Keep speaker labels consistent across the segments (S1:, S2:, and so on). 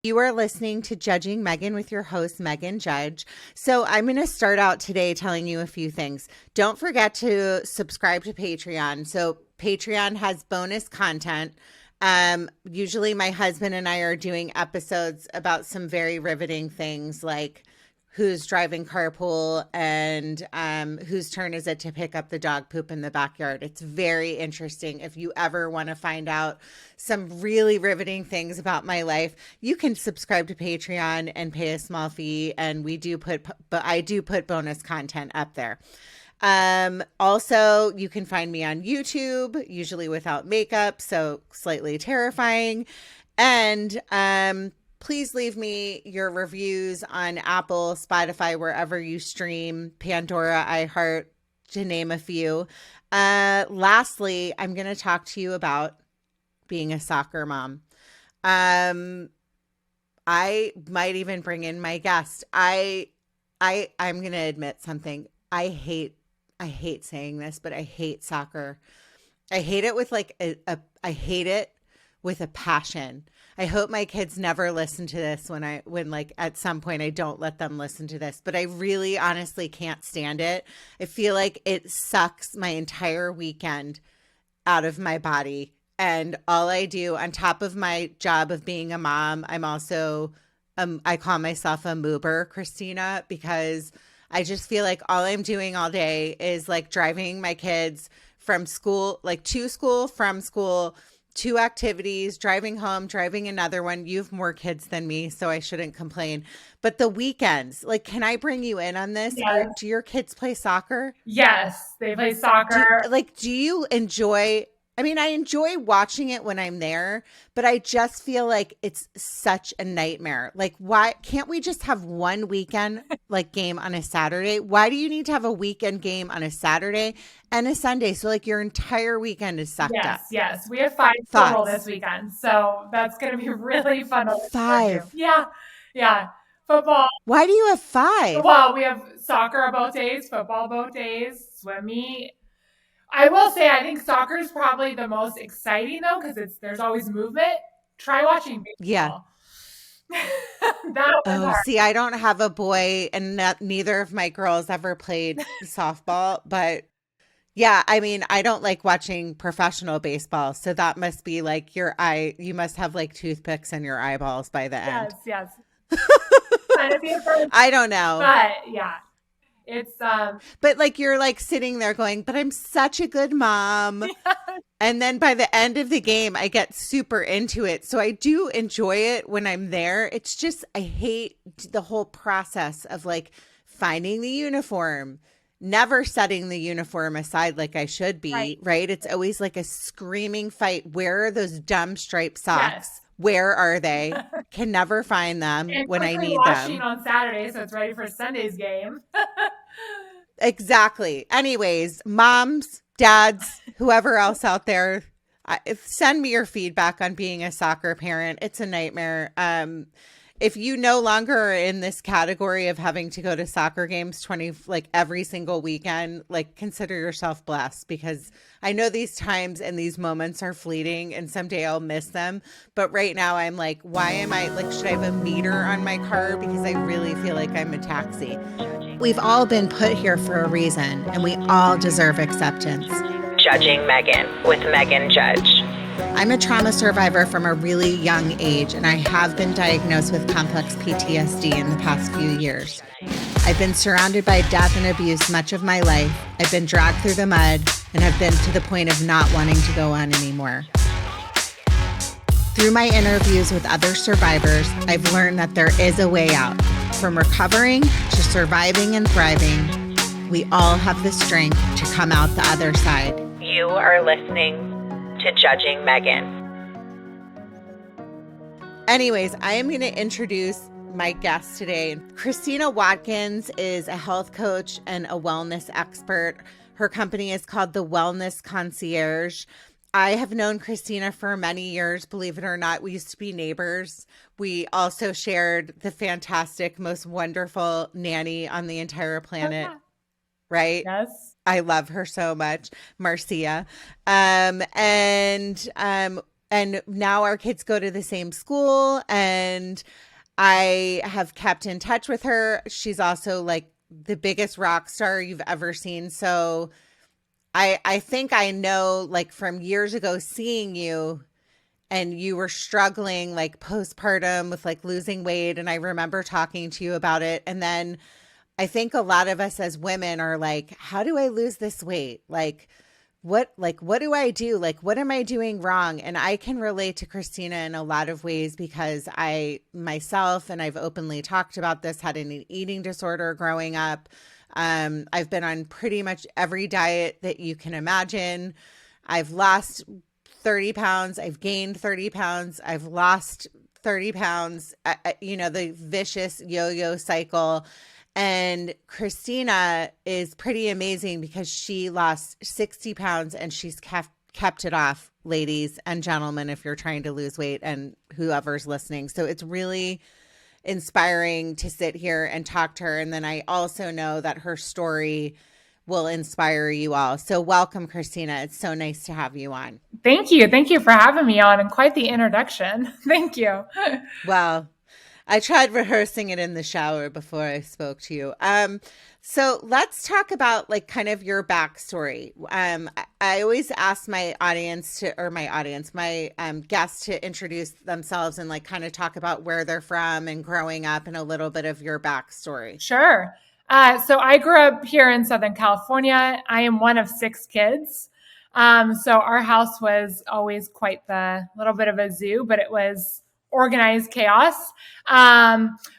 S1: You are listening to Judging Meghan with your host, Meghan Judge. So I'm going to start out today telling you a few things. Don't forget to subscribe to Patreon. So Patreon has bonus content. Usually my husband and I are doing episodes about some very riveting things like who's driving carpool and whose turn is it to pick up the dog poop in the backyard. It's very interesting. If you ever want to find out some really riveting things about my life, you can subscribe to Patreon and pay a small fee. And I do put bonus content up there. Also, you can find me on YouTube, usually without makeup, so slightly terrifying. And please leave me your reviews on Apple, Spotify, wherever you stream, Pandora, iHeart, to name a few. Lastly, I'm going to talk to you about being a soccer mom. I might even bring in my guest. I'm going to admit something. I hate saying this, but I hate soccer. I hate it with I hate it with a passion. I hope my kids never listen to this when at some point I don't let them listen to this, but I really honestly can't stand it. I feel like it sucks my entire weekend out of my body. And all I do on top of my job of being a mom, I'm also, I call myself a moober, Christina, because I just feel like all I'm doing all day is like driving my kids from school, like to school, from school, two activities, driving home, driving another one. You have more kids than me, so I shouldn't complain. But the weekends, like, can I bring you in on this?
S2: Yes.
S1: Do your kids play soccer?
S2: Yes, they play soccer.
S1: Do you enjoy? I mean, I enjoy watching it when I'm there, but I just feel like it's such a nightmare. Like, why can't we just have one weekend game on a Saturday? Why do you need to have a weekend game on a Saturday and a Sunday? So like your entire weekend is sucked up.
S2: Yes. We have 5 total this weekend, so that's going to be really fun.
S1: 5?
S2: Yeah. Football.
S1: Why do you have 5?
S2: Well, we have soccer both days, football both days, swim meet. I will say, I think soccer is probably the most exciting though, because there's always movement. Try watching baseball.
S1: Yeah. See, I don't have a boy, and neither of my girls ever played softball, but yeah, I mean, I don't like watching professional baseball, so that must be like you must have like toothpicks in your eyeballs by the end.
S2: Yes.
S1: I don't know.
S2: But yeah. It's
S1: but like you're like sitting there going, but I'm such a good mom. And then by the end of the game, I get super into it. So I do enjoy it when I'm there. It's just, I hate the whole process of like finding the uniform, never setting the uniform aside like I should be, right? It's always like a screaming fight. Where are those dumb striped socks?
S2: Yes.
S1: Where are they? Can never find them when I need them.
S2: On Saturday, so it's ready for Sunday's game.
S1: Exactly. Anyways, moms, dads, whoever else out there, send me your feedback on being a soccer parent. It's a nightmare. If you no longer are in this category of having to go to soccer games every single weekend, consider yourself blessed, because I know these times and these moments are fleeting and someday I'll miss them. But right now I'm like, why am I should I have a meter on my car? Because I really feel like I'm a taxi. We've all been put here for a reason, and we all deserve acceptance.
S3: Judging Meghan with Meghan Judge.
S1: I'm a trauma survivor from a really young age, and I have been diagnosed with complex PTSD in the past few years. I've been surrounded by death and abuse much of my life. I've been dragged through the mud and have been to the point of not wanting to go on anymore. Through my interviews with other survivors, I've learned that there is a way out. From recovering to surviving and thriving, we all have the strength to come out the other side.
S3: You are listening to Judging Meghan.
S1: Anyways, I am going to introduce my guest today. Christina Watkins is a health coach and a wellness expert. Her company is called The Wellness Concierge. I have known Christina for many years, believe it or not. We used to be neighbors. We also shared the fantastic, most wonderful nanny on the entire planet, right?
S2: Yes.
S1: I love her so much, Marcia. and now our kids go to the same school, and I have kept in touch with her. She's also like the biggest rock star you've ever seen. So I think I know, like, from years ago seeing you, and you were struggling like postpartum with like losing weight, and I remember talking to you about it. And then I think a lot of us as women are like, how do I lose this weight? What do I do? Like, what am I doing wrong? And I can relate to Christina in a lot of ways, because I myself, and I've openly talked about this, had an eating disorder growing up. I've been on pretty much every diet that you can imagine. I've lost 30 pounds. I've gained 30 pounds. I've lost 30 pounds, the vicious yo-yo cycle. And Christina is pretty amazing because she lost 60 pounds and she's kept it off, ladies and gentlemen, if you're trying to lose weight and whoever's listening. So it's really inspiring to sit here and talk to her. And then I also know that her story will inspire you all. So welcome, Christina. It's so nice to have you on.
S2: Thank you. Thank you for having me on, and quite the introduction. Thank you.
S1: Well, I tried rehearsing it in the shower before I spoke to you. So let's talk about like kind of your backstory. I always ask my guests to introduce themselves and like kind of talk about where they're from and growing up and a little bit of your backstory.
S2: Sure. So I grew up here in Southern California. I am one of 6 kids. So our house was always quite the little bit of a zoo, but it was organized chaos.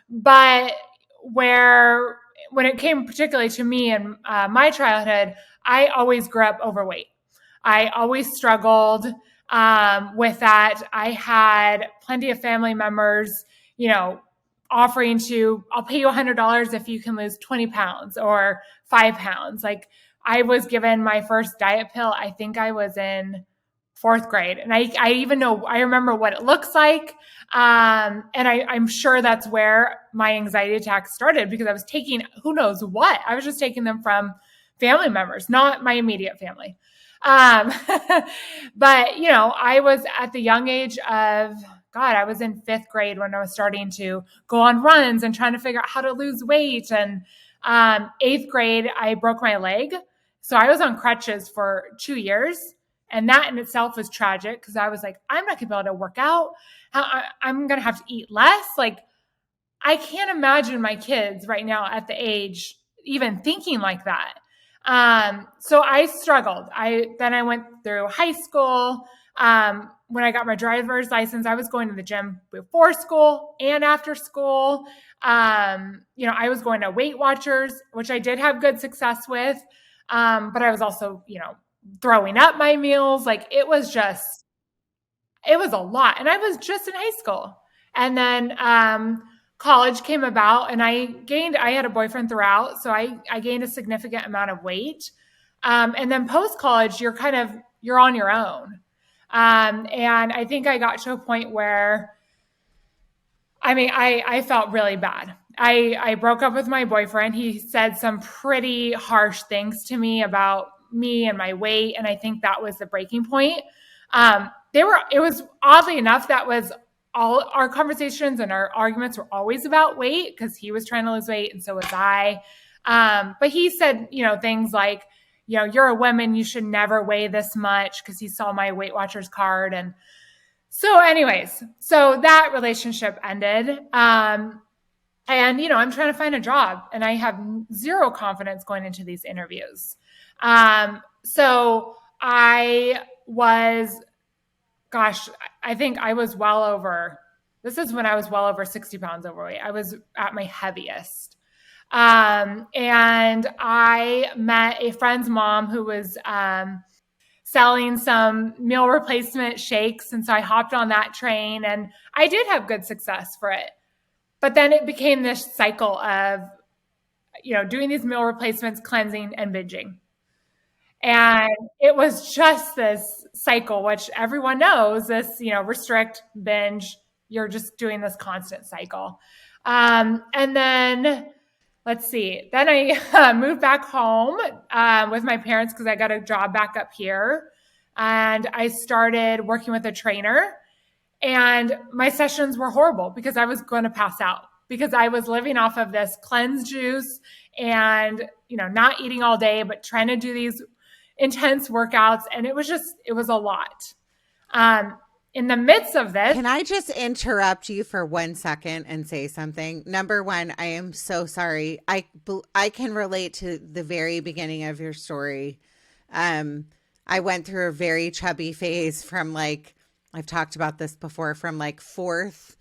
S2: But when it came particularly to me and my childhood, I always grew up overweight. I always struggled with that. I had plenty of family members, offering to, I'll pay you $100 if you can lose 20 pounds or 5 pounds. Like, I was given my first diet pill, I think I was in 4th grade. And I remember what it looks like. And I'm sure that's where my anxiety attacks started, because I was taking who knows what. I was just taking them from family members, not my immediate family. But, I was at the young age of, I was in 5th grade when I was starting to go on runs and trying to figure out how to lose weight. And 8th grade, I broke my leg. So I was on crutches for 2 years. And that in itself was tragic, because I was like, I'm not going to be able to work out. I'm going to have to eat less. Like, I can't imagine my kids right now at the age even thinking like that. So I struggled. Then I went through high school. When I got my driver's license, I was going to the gym before school and after school. I was going to Weight Watchers, which I did have good success with. But I was also, throwing up my meals. Like, it was a lot. And I was just in high school. And then, college came about, and I had a boyfriend throughout. So I gained a significant amount of weight. And then post-college, you're on your own. And I think I got to a point where, I felt really bad. I broke up with my boyfriend. He said some pretty harsh things to me about me and my weight. And I think that was the breaking point. It was oddly enough, that was all our conversations and our arguments were always about weight, because he was trying to lose weight and so was I. But he said, things like, you're a woman, you should never weigh this much, because he saw my Weight Watchers card. And so anyways, so that relationship ended. And, I'm trying to find a job, and I have zero confidence going into these interviews. So I was, I think I was this is when I was well over 60 pounds overweight. I was at my heaviest. And I met a friend's mom who was selling some meal replacement shakes. And so I hopped on that train, and I did have good success for it. But then it became this cycle of, doing these meal replacements, cleansing, and binging. And it was just this cycle, which everyone knows, this, restrict, binge, you're just doing this constant cycle. And then, let's see, then I moved back home with my parents, because I got a job back up here. and I started working with a trainer, and my sessions were horrible because I was going to pass out because I was living off of this cleanse juice and, not eating all day, but trying to do these intense workouts. And it was a lot. In the midst of this.
S1: Can I just interrupt you for 1 second and say something? Number one, I am so sorry. I can relate to the very beginning of your story. I went through a very chubby phase from I've talked about this before, from fourth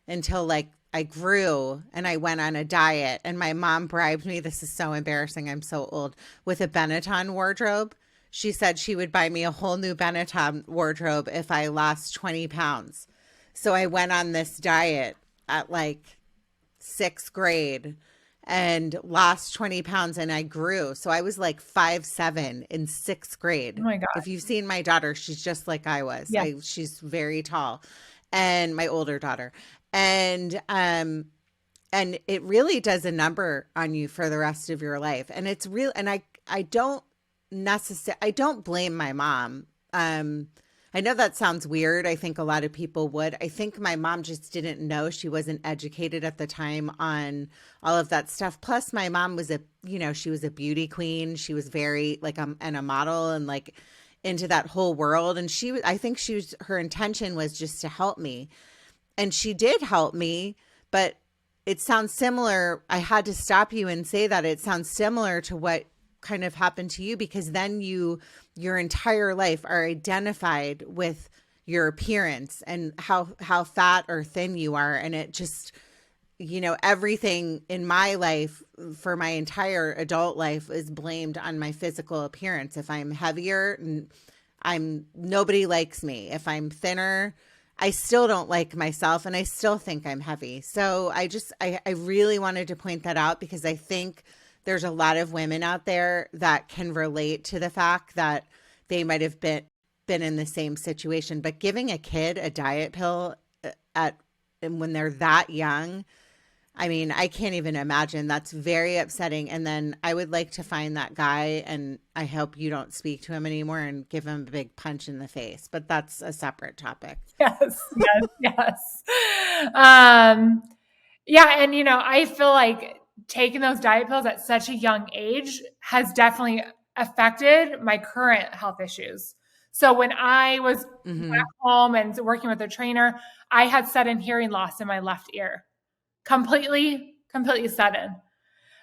S1: until I grew and I went on a diet, and my mom bribed me. This is so embarrassing. I'm so old, with a Benetton wardrobe. She said she would buy me a whole new Benetton wardrobe if I lost 20 pounds. So I went on this diet at sixth grade and lost 20 pounds, and I grew. So I was 5'7" in sixth grade.
S2: Oh my God.
S1: If you've seen my daughter, she's just like I was.
S2: Yeah.
S1: She's very tall, and my older daughter. And it really does a number on you for the rest of your life. And it's real. And I don't blame my mom. I know that sounds weird. I think a lot of people would. I think my mom just didn't know. She wasn't educated at the time on all of that stuff. Plus my mom was she was a beauty queen. She was very and a model and into that whole world. And I think her intention was just to help me. And she did help me, but it sounds similar. I had to stop you and say that it sounds similar to what kind of happened to you, because then your entire life are identified with your appearance and how fat or thin you are. And it just, everything in my life for my entire adult life is blamed on my physical appearance. If I'm heavier, nobody likes me. If I'm thinner, I still don't like myself, and I still think I'm heavy. So I really wanted to point that out, because I think there's a lot of women out there that can relate to the fact that they might have been in the same situation. But giving a kid a diet pill when they're that young, I can't even imagine. That's very upsetting. And then I would like to find that guy, and I hope you don't speak to him anymore and give him a big punch in the face. But that's a separate topic.
S2: Yes. Yeah. And, I feel like taking those diet pills at such a young age has definitely affected my current health issues. So when I was back home and working with a trainer, I had sudden hearing loss in my left ear. Completely sudden.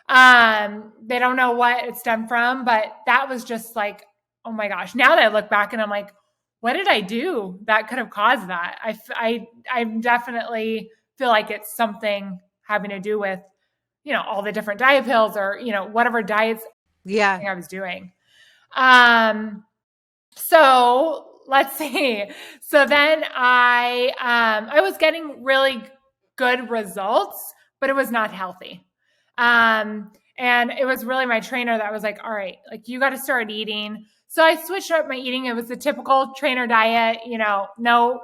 S2: They don't know what it stemmed from, but that was just oh my gosh. Now that I look back and I'm like, what did I do that could have caused that? I definitely feel like it's something having to do with, all the different diet pills or, whatever diets I was doing. So let's see. So then I was getting really good results, but it was not healthy. And it was really my trainer that was like, all right, you got to start eating. So I switched up my eating. It was the typical trainer diet, no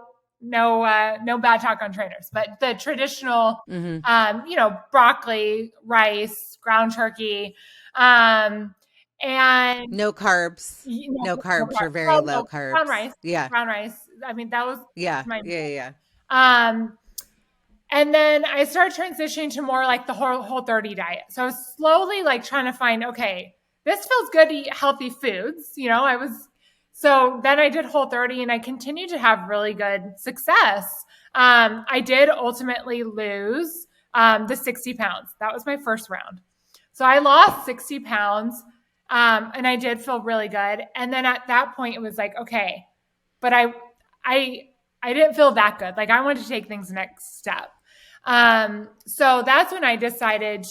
S2: bad talk on trainers, but the traditional, broccoli, rice, ground turkey, and
S1: no carbs, no carbs or very low carbs.
S2: Brown rice.
S1: Yeah.
S2: Brown rice. That was
S1: Yeah.
S2: And then I started transitioning to more the whole 30 diet. So I was slowly trying to find, okay, this feels good to eat healthy foods. So then I did Whole 30, and I continued to have really good success. I did ultimately lose the 60 pounds. That was my first round. So I lost 60 pounds, and I did feel really good. And then at that point, it was okay, but I didn't feel that good. I wanted to take things next step. So that's when I decided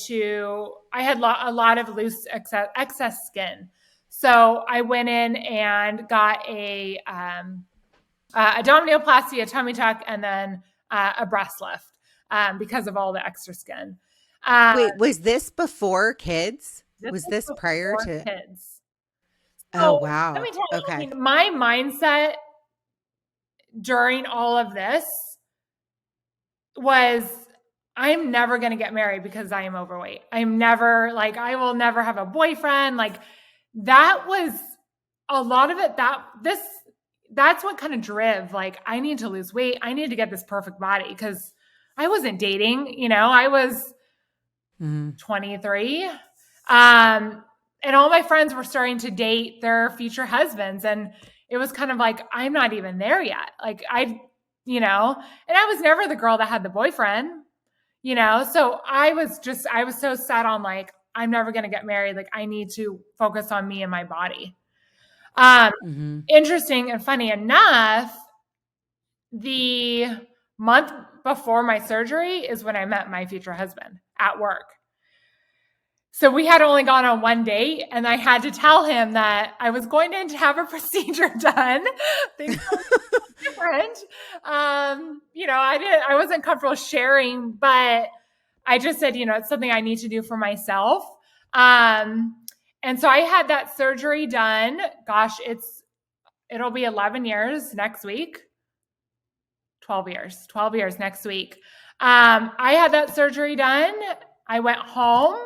S2: I had a lot of loose excess skin. So I went in and got a abdominoplasty, a tummy tuck, and then a breast lift because of all the extra skin.
S1: Wait, was this before kids? Was this prior to
S2: kids?
S1: Oh, wow.
S2: Let me tell you,
S1: okay.
S2: My mindset during all of this was, I'm never going to get married because I am overweight. I will never have a boyfriend. That was a lot of it. that's what kind of drove, like, I need to lose weight. I need to get this perfect body, because I wasn't dating, I was 23. And all my friends were starting to date their future husbands. And it was kind of like, I'm not even there yet. Like and I was never the girl that had the boyfriend, so I was so set on like, I'm never going to get married. Like, I need to focus on me and my body. Interesting and funny enough, the month before my surgery is when I met my future husband at work. So we had only gone on one date, and I had to tell him that I was going in to have a procedure done. Things were different. I wasn't comfortable sharing, but I just said, it's something I need to do for myself. And so I had that surgery done. Gosh, it'll be 11 years next week. 12 years next week. I had that surgery done. I went home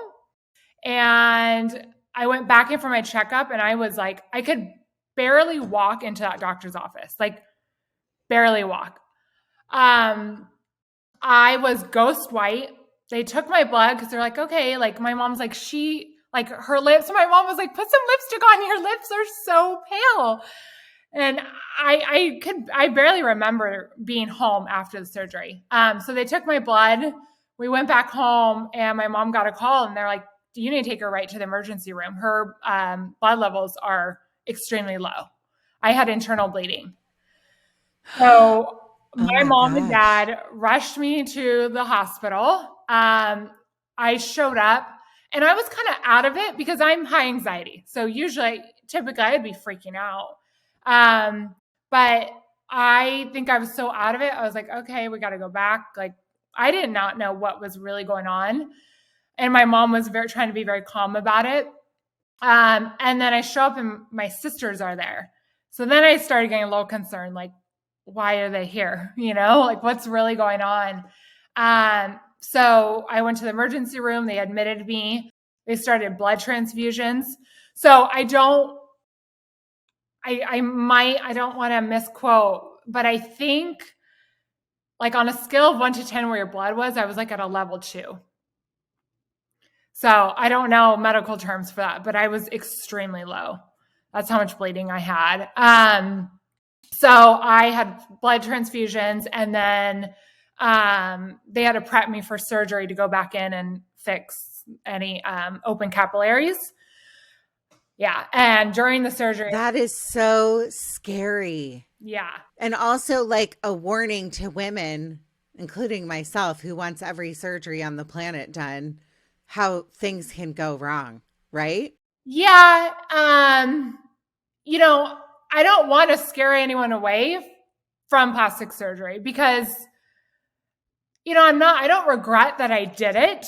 S2: and I went back in for my checkup, and I was like, I could barely walk into that doctor's office, like barely walk. I was ghost white. They took my blood because they're like, okay, like my mom's like, her lips, my mom was like, put some lipstick on, your lips are so pale. And I barely remember being home after the surgery. So they took my blood. We went back home, and my mom got a call, and they're like, you need to take her right to the emergency room. Her blood levels are extremely low. I had internal bleeding. So my mom and dad rushed me to the hospital. I showed up, and I was kind of out of it because I'm high anxiety. So typically I'd be freaking out. But I think I was so out of it. I was like, okay, we got to go back. Like, I did not know what was really going on. And my mom was trying to be very calm about it. And then I show up, and my sisters are there. So then I started getting a little concerned, like, why are they here? Like, what's really going on? So I went to the emergency room. They admitted me. They started blood transfusions. So I don't want to misquote, but I think like on a scale of 1 to 10 where your blood was, I was like at a level 2. So I don't know medical terms for that, but I was extremely low. That's how much bleeding I had. So I had blood transfusions, and then they had to prep me for surgery to go back in and fix any open capillaries. Yeah. And during the surgery.
S1: That is so scary.
S2: Yeah.
S1: And also like a warning to women, including myself, who wants every surgery on the planet done, how things can go wrong, right?
S2: Yeah. I don't want to scare anyone away from plastic surgery because, I don't regret that I did it.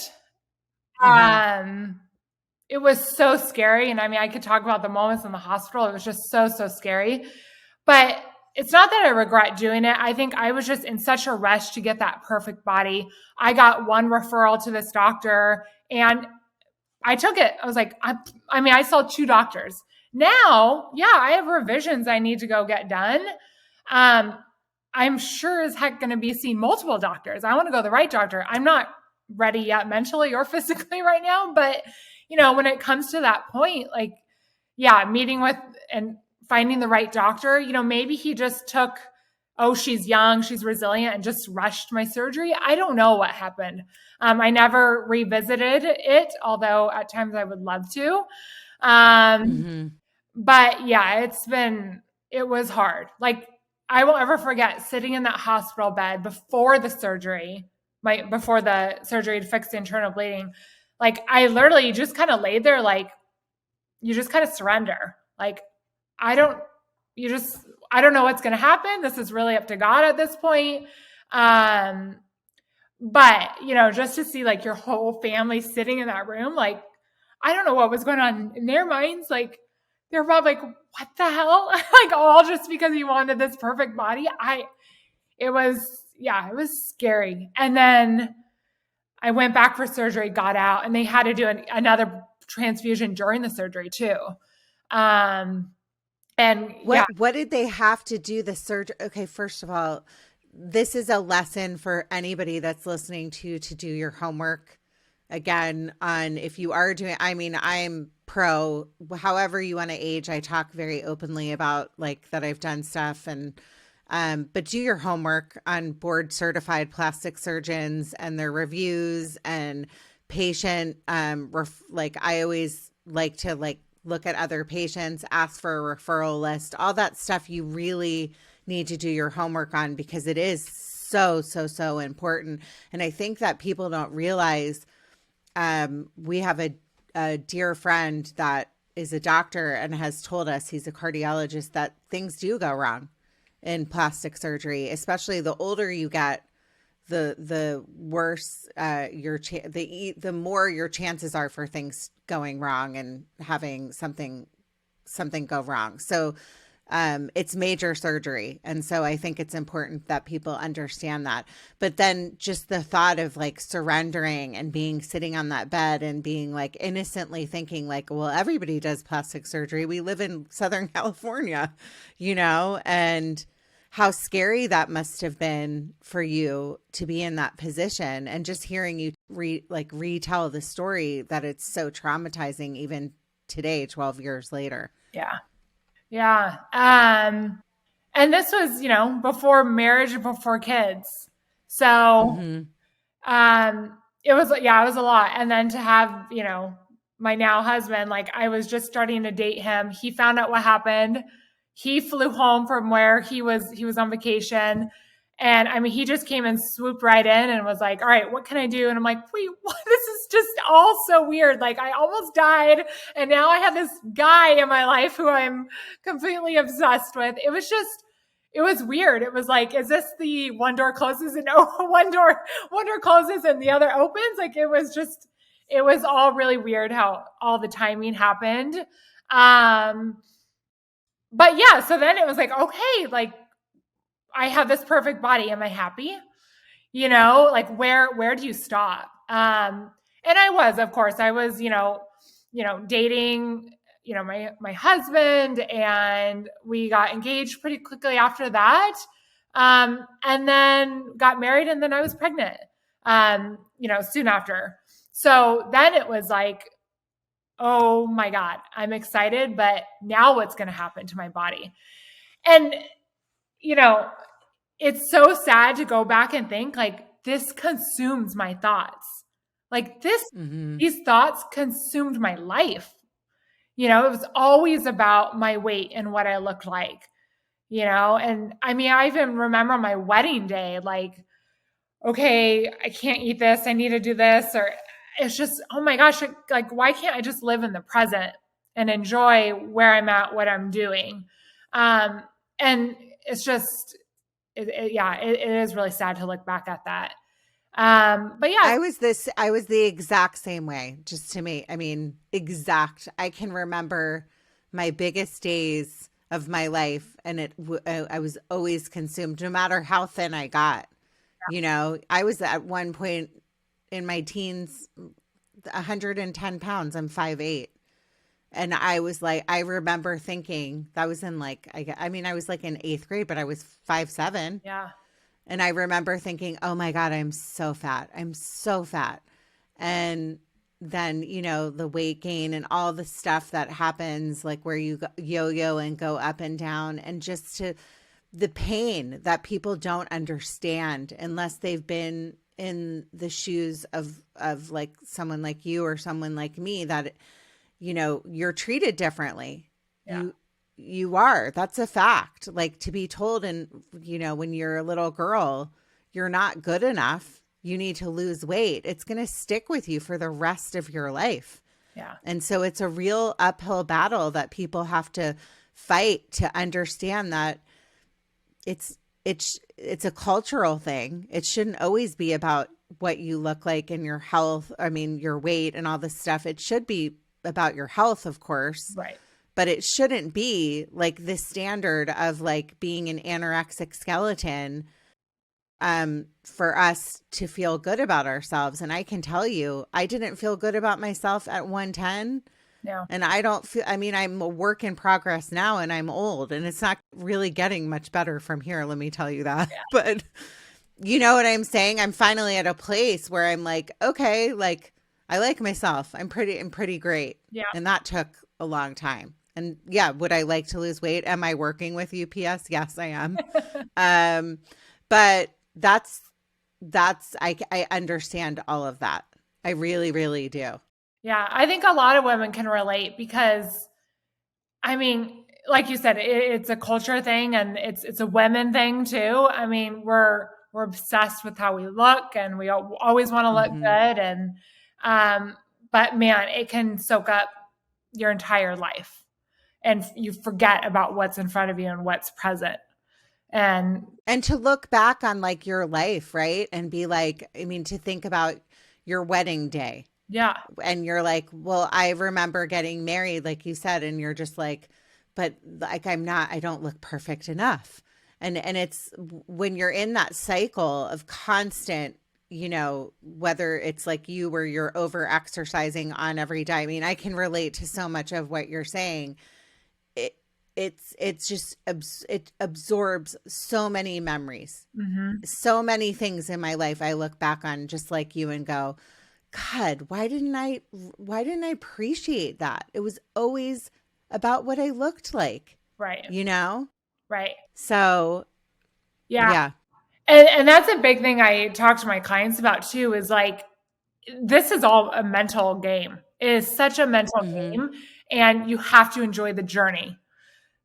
S2: It was so scary. And I mean, I could talk about the moments in the hospital. It was just so, so scary. But it's not that I regret doing it. I think I was just in such a rush to get that perfect body. I got one referral to this doctor, and I took it. I was like, I saw 2 doctors. Now, yeah, I have revisions I need to go get done. I'm sure as heck going to be seeing multiple doctors. I want to go to the right doctor. I'm not ready yet mentally or physically right now. But, when it comes to that point, like, yeah, meeting with and finding the right doctor, maybe he just took, oh, she's young, she's resilient, and just rushed my surgery. I don't know what happened. I never revisited it, although at times I would love to. But yeah, it was hard. Like, I won't ever forget sitting in that hospital bed before the surgery to fix the internal bleeding. Like, I literally just kind of laid there, like, you just kind of surrender. Like, I don't know what's going to happen. This is really up to God at this point. But, just to see like your whole family sitting in that room, like, I don't know what was going on in their minds. Like, they're probably like, what the hell? Like, all just because you wanted this perfect body. It was scary. And then I went back for surgery, got out, and they had to do another transfusion during the surgery too. And yeah,
S1: What did they have to do the surgery? Okay, first of all, this is a lesson for anybody that's listening to do your homework again on if you are doing, I mean, I'm pro however you want to age. I talk very openly about like that I've done stuff and but do your homework on board certified plastic surgeons and their reviews and patient like I always like to like look at other patients, ask for a referral list, all that stuff you really need to do your homework on because it is so important. And I think that people don't realize we have a dear friend that is a doctor and has told us, he's a cardiologist, that things do go wrong in plastic surgery, especially the older you get, the worse the more your chances are for things going wrong and having something go wrong. So it's major surgery. And so I think it's important that people understand that. But then just the thought of like surrendering and being sitting on that bed and being like innocently thinking like, well, everybody does plastic surgery. We live in Southern California, you know, and how scary that must have been for you to be in that position and just hearing you retell the story that it's so traumatizing even today, 12 years later.
S2: yeah. Yeah. And this was, you know, before marriage and before kids. So, it was a lot. And then to have, you know, my now husband, like I was just starting to date him. He found out what happened. He flew home from where he was on vacation. And I mean, he just came and swooped right in and was like, all right, what can I do? And I'm like, wait, what? This is just all so weird. Like I almost died. And now I have this guy in my life who I'm completely obsessed with. It was weird. It was like, is this the one door closes and one door closes and the other opens? Like it was all really weird how all the timing happened. But yeah, so then it was like, okay, like I have this perfect body. Am I happy? You know, like where do you stop? And of course, I was, dating, my husband, and we got engaged pretty quickly after that. And then got married, and then I was pregnant, soon after. So then it was like, oh my God, I'm excited, but now what's going to happen to my body? And, it's so sad to go back and think like this consumes my thoughts. Like these thoughts consumed my life. It was always about my weight and what I looked like, and I mean, I even remember my wedding day, like, okay, I can't eat this. I need to do this. Or it's just, oh my gosh, like, why can't I just live in the present and enjoy where I'm at, what I'm doing? And it's just, it is really sad to look back at that. But yeah,
S1: I was the exact same way, just to me. I mean, I can remember my biggest days of my life, and I was always consumed no matter how thin I got. I was at one point in my teens, 110 pounds. I'm 5'8". And I was like, I remember thinking that was in like, I was like in 8th grade, but I was 5'7".
S2: yeah.
S1: And I remember thinking, oh my God, I'm so fat. I'm so fat. And then, the weight gain and all the stuff that happens, like where you yo-yo and go up and down, and just the pain that people don't understand unless they've been in the shoes of like someone like you or someone like me, that, you're treated differently.
S2: Yeah.
S1: You are. That's a fact. Like to be told, and when you're a little girl, you're not good enough, you need to lose weight. It's going to stick with you for the rest of your life.
S2: Yeah.
S1: And so it's a real uphill battle that people have to fight to understand that it's a cultural thing. It shouldn't always be about what you look like and your health. I mean, your weight and all this stuff. It should be about your health, of course.
S2: Right.
S1: But it shouldn't be like this standard of like being an anorexic skeleton for us to feel good about ourselves. And I can tell you, I didn't feel good about myself at 110
S2: Yeah.
S1: And I don't feel, I mean, I'm a work in progress now and I'm old and it's not really getting much better from here. Let me tell you that. But you know what I'm saying? I'm finally at a place where I'm like, okay, like I like myself. I'm pretty great.
S2: Yeah.
S1: And that took a long time. And yeah, would I like to lose weight? Am I working with UPS? Yes, I am. But I understand all of that. I really, really do.
S2: Yeah. I think a lot of women can relate because, I mean, like you said, it's a culture thing and it's a women thing too. I mean, we're obsessed with how we look and we always want to look good. And, but man, it can soak up your entire life and you forget about what's in front of you and what's present. And
S1: to look back on like your life, right? And be like, I mean, to think about your wedding day.
S2: yeah.
S1: And you're like, well, I remember getting married, like you said, and you're just like, but like, I don't look perfect enough. And it's when you're in that cycle of constant, you know, whether it's like you where you're over exercising on every day. I mean, I can relate to so much of what you're saying. It's just, it absorbs so many memories, so many things in my life. I look back on just like you and go, God, why didn't I appreciate that? It was always about what I looked like.
S2: Right.
S1: You know?
S2: Right.
S1: So
S2: yeah.
S1: yeah.
S2: And that's a big thing I talk to my clients about too, is like, this is all a mental game. It is such a mental game and you have to enjoy the journey.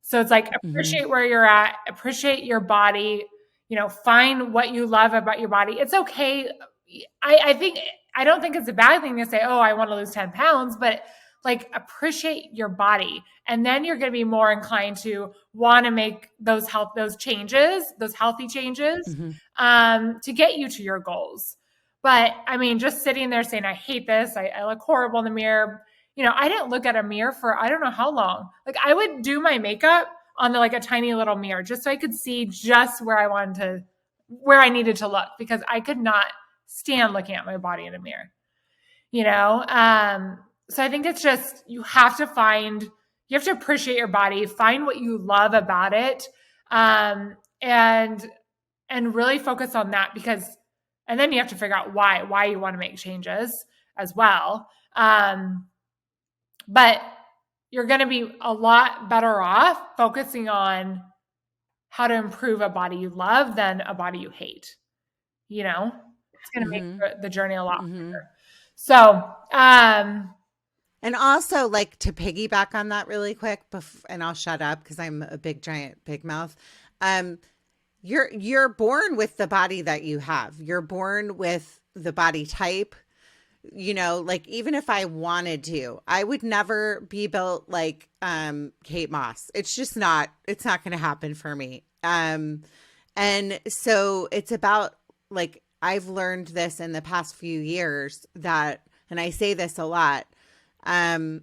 S2: So it's like, appreciate where you're at, appreciate your body, you know, find what you love about your body. It's okay. I don't think it's a bad thing to say, oh, I want to lose 10 pounds, but like appreciate your body. And then you're going to be more inclined to want to make those healthy changes to get you to your goals. But I mean, just sitting there saying, I hate this. I look horrible in the mirror. You know, I didn't look at a mirror for, I don't know how long. Like I would do my makeup on like a tiny little mirror just so I could see just where I needed to look, because I could not stand looking at my body in a mirror, you know? So I think it's just, you have to appreciate your body, find what you love about it. And really focus on that, and then you have to figure out why you want to make changes as well. But you're going to be a lot better off focusing on how to improve a body you love than a body you hate. You know, it's going to make the journey a lot better. So,
S1: and also like to piggyback on that really quick, and I'll shut up because I'm a big giant big mouth. You're born with the body that you have. You're born with the body type. You know, like even if I wanted to, I would never be built like Kate Moss. It's not going to happen for me. And so it's about like, I've learned this in the past few years that, and I say this a lot, I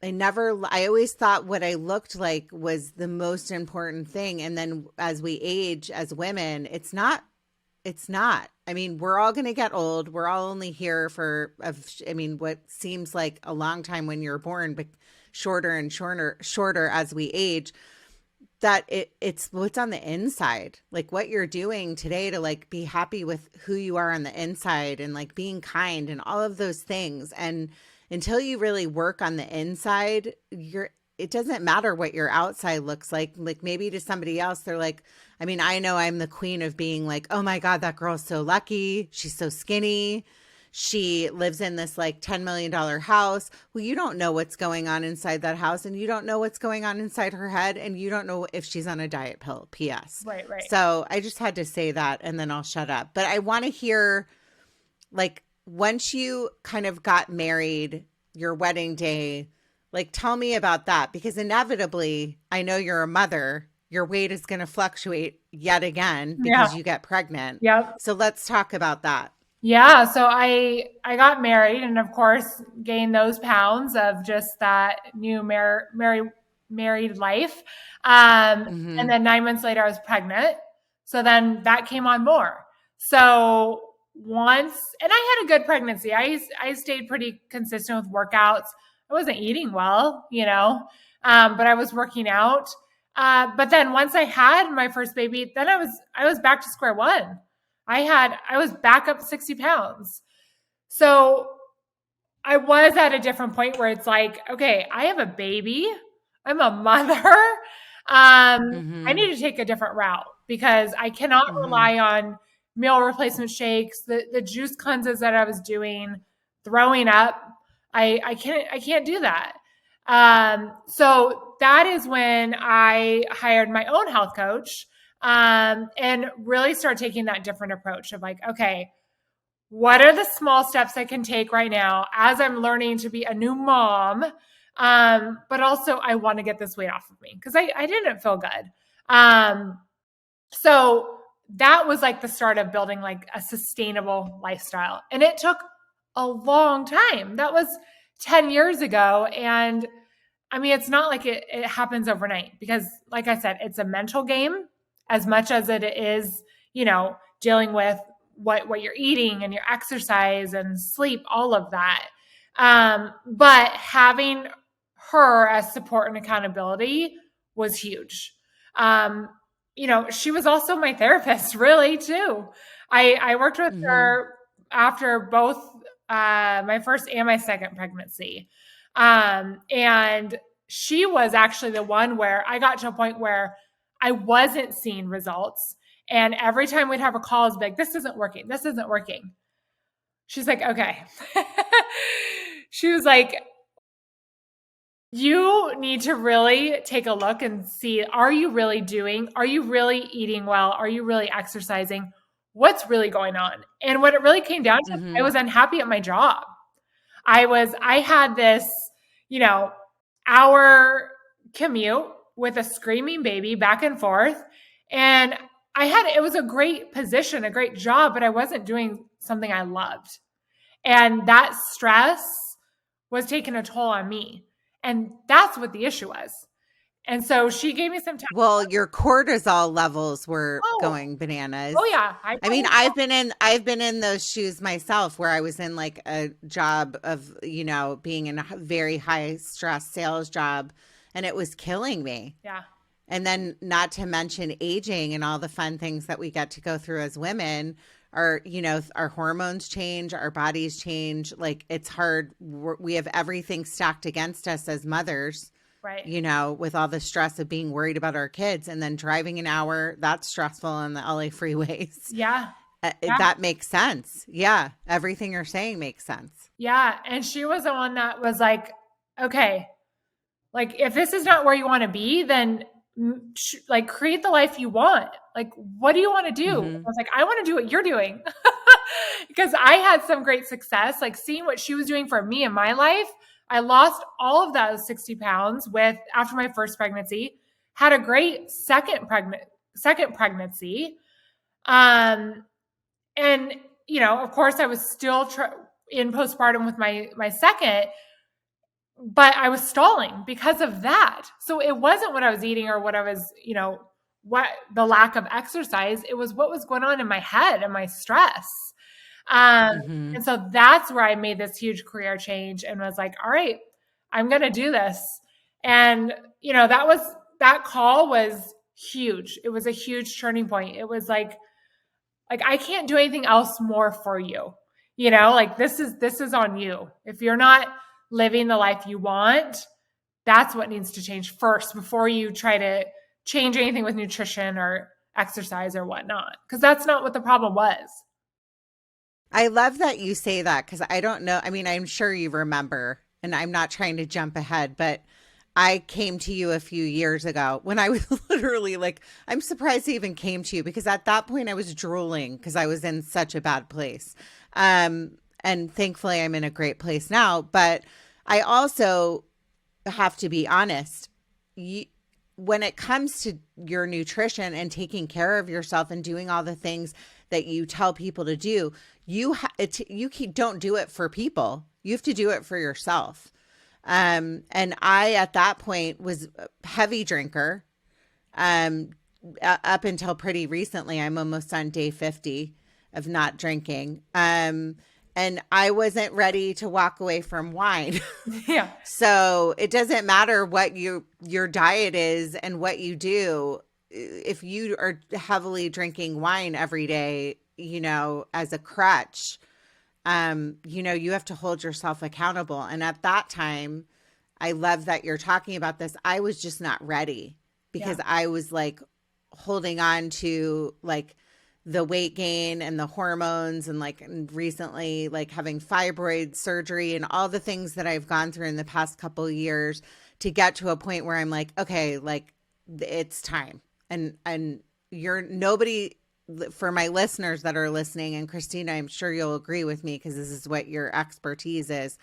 S1: always thought what I looked like was the most important thing. And then as we age as women, it's not. I mean, we're all going to get old. We're all only here for, what seems like a long time when you're born, but shorter and shorter as we age. That it's what's on the inside, like what you're doing today to like be happy with who you are on the inside and like being kind and all of those things. And until you really work on the inside, it doesn't matter what your outside looks like. Like maybe to somebody else, they're like, I mean, I know I'm the queen of being like, oh my God, that girl's so lucky. She's so skinny. She lives in this like $10 million house. Well, you don't know what's going on inside that house, and you don't know what's going on inside her head, and you don't know if she's on a diet pill. P.S.
S2: Right.
S1: So I just had to say that, and then I'll shut up. But I want to hear, like, once you kind of got married, your wedding day, like, tell me about that, because inevitably, I know you're a mother. Your weight is going to fluctuate yet again because you get pregnant.
S2: Yep.
S1: So let's talk about that.
S2: Yeah. So I got married and of course gained those pounds of just that new married life. And then 9 months later I was pregnant. So then that came on more. So and I had a good pregnancy. I stayed pretty consistent with workouts. wasn't eating well, but I was working out. But then once I had my first baby, then I was back to square one. I was back up 60 pounds. So I was at a different point where it's like, okay, I have a baby. I'm a mother. I need to take a different route because I cannot rely on meal replacement shakes, the juice cleanses that I was doing, throwing up. I can't do that. So that is when I hired my own health coach, and really started taking that different approach of like, okay, what are the small steps I can take right now as I'm learning to be a new mom? But also I want to get this weight off of me because I didn't feel good. So that was like the start of building like a sustainable lifestyle. And it took a long time. That was 10 years ago. And I mean, it's not like it happens overnight because like I said, it's a mental game as much as it is, dealing with what you're eating and your exercise and sleep, all of that. But having her as support and accountability was huge. She was also my therapist, really, too. I worked with her after both my first and my second pregnancy. And she was actually the one where I got to a point where I wasn't seeing results. And every time we'd have a call, it's like, this isn't working. This isn't working. She's like, okay. She was like, you need to really take a look and see, are you really eating well? Are you really exercising? What's really going on? And what it really came down to, I was unhappy at my job. I had this, hour commute with a screaming baby back and forth. And it was a great position, a great job, but I wasn't doing something I loved. And that stress was taking a toll on me. And that's what the issue was. And so she gave me some time.
S1: Well, your cortisol levels were going bananas.
S2: Oh yeah.
S1: I mean, I've been in those shoes myself where I was in like a job of, being in a very high stress sales job and it was killing me.
S2: Yeah.
S1: And then not to mention aging and all the fun things that we get to go through as women are, our hormones change, our bodies change. Like it's hard. We have everything stacked against us as mothers,
S2: right?
S1: With all the stress of being worried about our kids and then driving an hour, that's stressful on the LA freeways.
S2: Yeah.
S1: That makes sense. Yeah. Everything you're saying makes sense.
S2: Yeah. And she was the one that was like, okay, like if this is not where you want to be, then like create the life you want. Like, what do you want to do? I was like, I want to do what you're doing because I had some great success, like seeing what she was doing for me in my life. I lost all of those 60 pounds after my first pregnancy, had a great second pregnancy. And, of course I was still in postpartum with my second, but I was stalling because of that. So it wasn't what I was eating or what I was, what the lack of exercise. It was what was going on in my head and my stress. And so that's where I made this huge career change and was like, all right, I'm going to do this. And, that call was huge. It was a huge turning point. It was like, I can't do anything else more for you. Like this is on you. If you're not living the life you want, that's what needs to change first before you try to change anything with nutrition or exercise or whatnot. Because that's not what the problem was.
S1: I love that you say that because I don't know. I mean, I'm sure you remember, and I'm not trying to jump ahead, but I came to you a few years ago when I was literally like, I'm surprised I even came to you because at that point I was drooling because I was in such a bad place. And thankfully I'm in a great place now. But I also have to be honest. When it comes to your nutrition and taking care of yourself and doing all the things that you tell people to do, you don't do it for people. You have to do it for yourself. And I, at that point, was a heavy drinker. Up until pretty recently, I'm almost on day 50 of not drinking. and I wasn't ready to walk away from wine.
S2: Yeah.
S1: So it doesn't matter what your diet is and what you do. If you are heavily drinking wine every day, as a crutch, you have to hold yourself accountable. And at that time, I love that you're talking about this. I was just not ready because I was like holding on to like the weight gain and the hormones and like recently like having fibroid surgery and all the things that I've gone through in the past couple of years to get to a point where I'm like, okay, like it's time. And you're nobody, for my listeners that are listening, and Christina, I'm sure you'll agree with me because this is what your expertise is.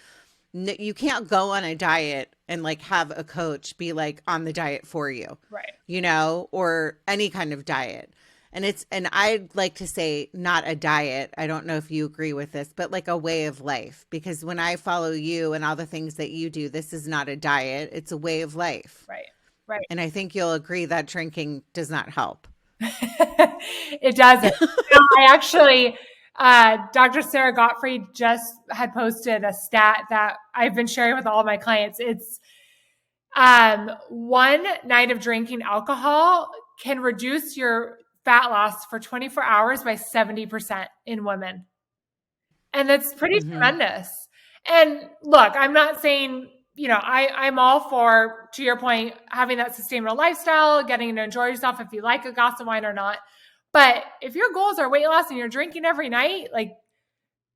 S1: You can't go on a diet and like have a coach be like on the diet for you,
S2: right?
S1: Or any kind of diet. And I'd like to say not a diet. I don't know if you agree with this, but like a way of life, because when I follow you and all the things that you do, this is not a diet. It's a way of life.
S2: Right. Right.
S1: And I think you'll agree that drinking does not help.
S2: It doesn't. I actually, Dr. Sarah Gottfried just had posted a stat that I've been sharing with all my clients. It's one night of drinking alcohol can reduce your fat loss for 24 hours by 70% in women. And that's pretty tremendous. And look, I'm not saying, I'm all for, to your point, having that sustainable lifestyle, getting to enjoy yourself if you like a glass of wine or not. But if your goals are weight loss and you're drinking every night, like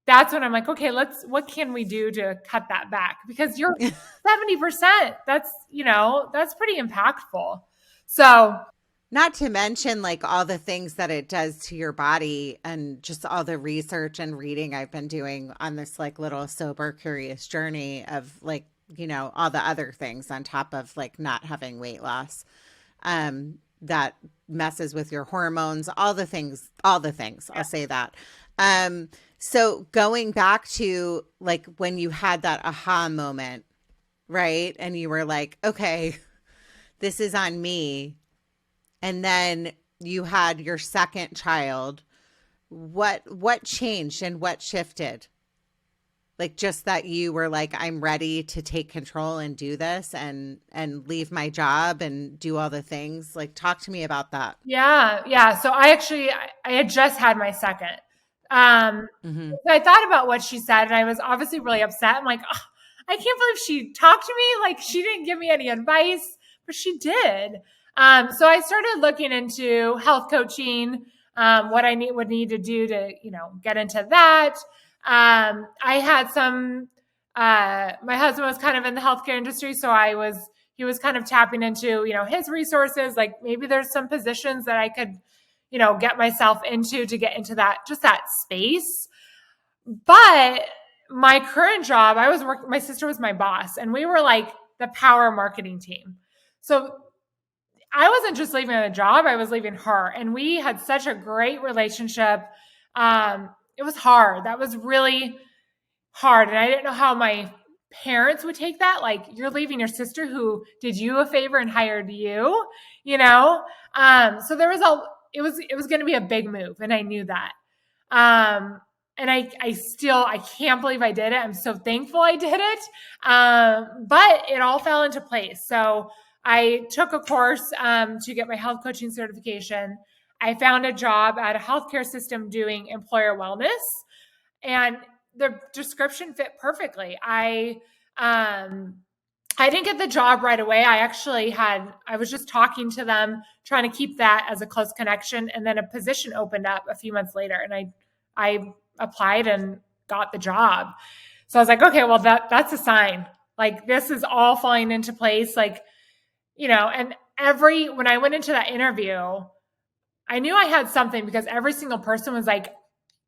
S2: that's when I'm like, okay, what can we do to cut that back? Because you're 70%, that's pretty impactful. So
S1: not to mention like all the things that it does to your body and just all the research and reading I've been doing on this like little sober curious journey of like, all the other things on top of like not having weight loss, that messes with your hormones, all the things, I'll say that. So going back to like when you had that aha moment, right? And you were like, okay, this is on me. And then you had your second child. What changed and what shifted? Like just that you were like, I'm ready to take control and do this and leave my job and do all the things. Like, talk to me about that.
S2: Yeah. So I had just had my second. So I thought about what she said and I was obviously really upset. I'm like, oh, I can't believe she talked to me. Like she didn't give me any advice, but she did. So I started looking into health coaching, what I would need to do to, get into that. I had my husband was kind of in the healthcare industry. So he was kind of tapping into, his resources. Like maybe there's some positions that I could, get myself into to get into that space. But my current job, my sister was my boss and we were like the power marketing team. So I wasn't just leaving the job, I was leaving her. And we had such a great relationship. It was hard. That was really hard. And I didn't know how my parents would take that. Like, you're leaving your sister who did you a favor and hired you, So there was it was going to be a big move. And I knew that. And I can't believe I did it. I'm so thankful I did it. But it all fell into place. So I took a course to get my health coaching certification. I found a job at a healthcare system doing employer wellness, and the description fit perfectly. I didn't get the job right away. I was just talking to them, trying to keep that as a close connection. And then a position opened up a few months later and I applied and got the job. So I was like, okay, well that's a sign. Like this is all falling into place. Like, and when I went into that interview, I knew I had something because every single person was like,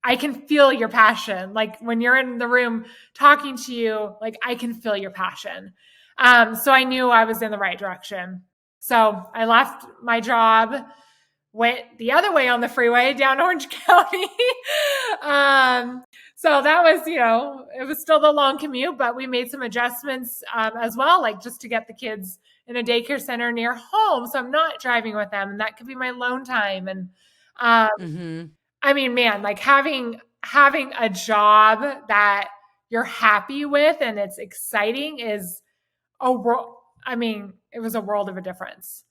S2: I can feel your passion. Like when you're in the room talking to you, like I can feel your passion. So I knew I was in the right direction. So I left my job, went the other way on the freeway down Orange County. So that was, it was still the long commute, but we made some adjustments as well, like just to get the kids in a daycare center near home. So I'm not driving with them and that could be my alone time. And I mean, man, like having having a job that you're happy with and it's exciting is a world. I mean, it was a world of a difference.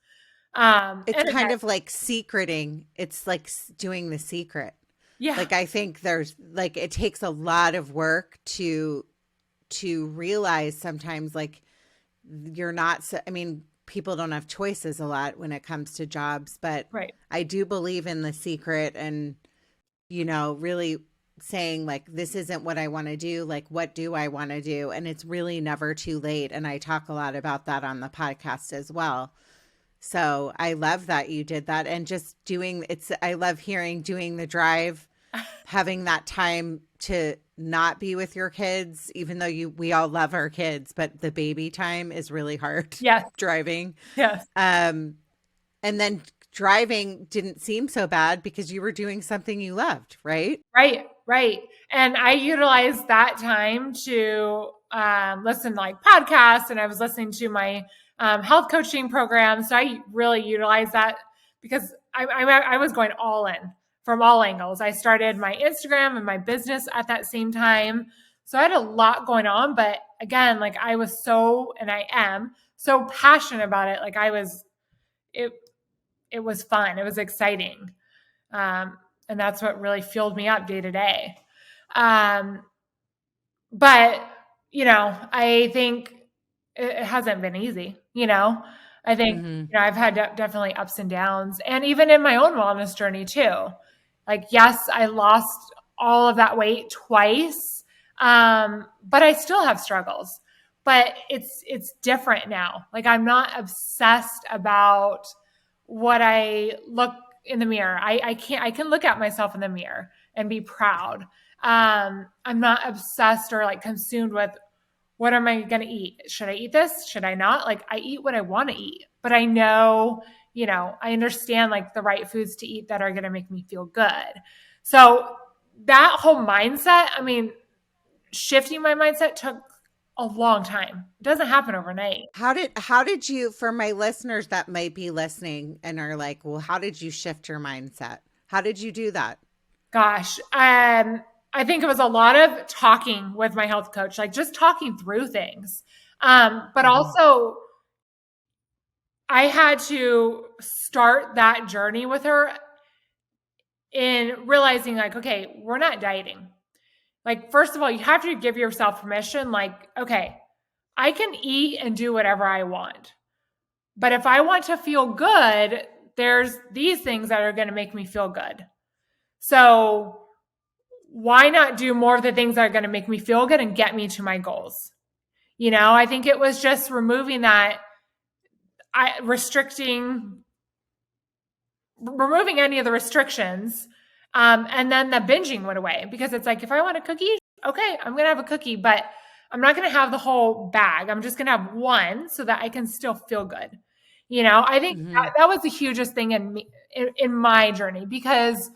S1: It's
S2: And
S1: kind
S2: again,
S1: of like secreting. It's like doing The Secret.
S2: yeah,
S1: Like I think there's like it takes a lot of work to realize sometimes like you're not I mean people don't have choices a lot when it comes to jobs, but
S2: right.
S1: I do believe in The Secret and really saying like this isn't what I want to do, like what do I want to do, and it's really never too late, and I talk a lot about that on the podcast as well. So I love that you did that and just doing I love hearing doing the drive, having that time to not be with your kids, even though we all love our kids, but the baby time is really hard
S2: Yes,
S1: driving.
S2: yes.
S1: And then driving didn't seem so bad because you were doing something you loved, right?
S2: Right, right. And I utilized that time to listen to like podcasts, and I was listening to my health coaching program. So I really utilized that because I was going all in from all angles. I started my Instagram and my business at that same time. So I had a lot going on. But again, like I was and I am so passionate about it. Like it, it was fun. It was exciting. And that's what really fueled me up day to day. But, I think it hasn't been easy, I think,
S1: Mm-hmm.
S2: I've had definitely ups and downs, and even in my own wellness journey too. Like, yes, I lost all of that weight twice. But I still have struggles, but it's different now. Like I'm not obsessed about what I look in the mirror. I can look at myself in the mirror and be proud. I'm not obsessed or like consumed with what am I going to eat? Should I eat this? Should I not? Like I eat what I want to eat, but I know, I understand like the right foods to eat that are going to make me feel good. So that whole mindset, I mean, shifting my mindset took a long time. It doesn't happen overnight.
S1: How did you, for my listeners that might be listening and are like, well, how did you shift your mindset? How did you do that?
S2: Gosh, I think it was a lot of talking with my health coach, like just talking through things. But
S1: Mm-hmm.
S2: also I had to start that journey with her in realizing like, okay, we're not dieting. Like, first of all, you have to give yourself permission. Like, okay, I can eat and do whatever I want. But if I want to feel good, there's these things that are going to make me feel good. So why not do more of the things that are going to make me feel good and get me to my goals? I think it was just removing removing any of the restrictions. And then the binging went away because it's like, if I want a cookie, okay, I'm going to have a cookie, but I'm not going to have the whole bag. I'm just going to have one so that I can still feel good. I think
S1: Mm-hmm.
S2: that was the hugest thing in my journey, because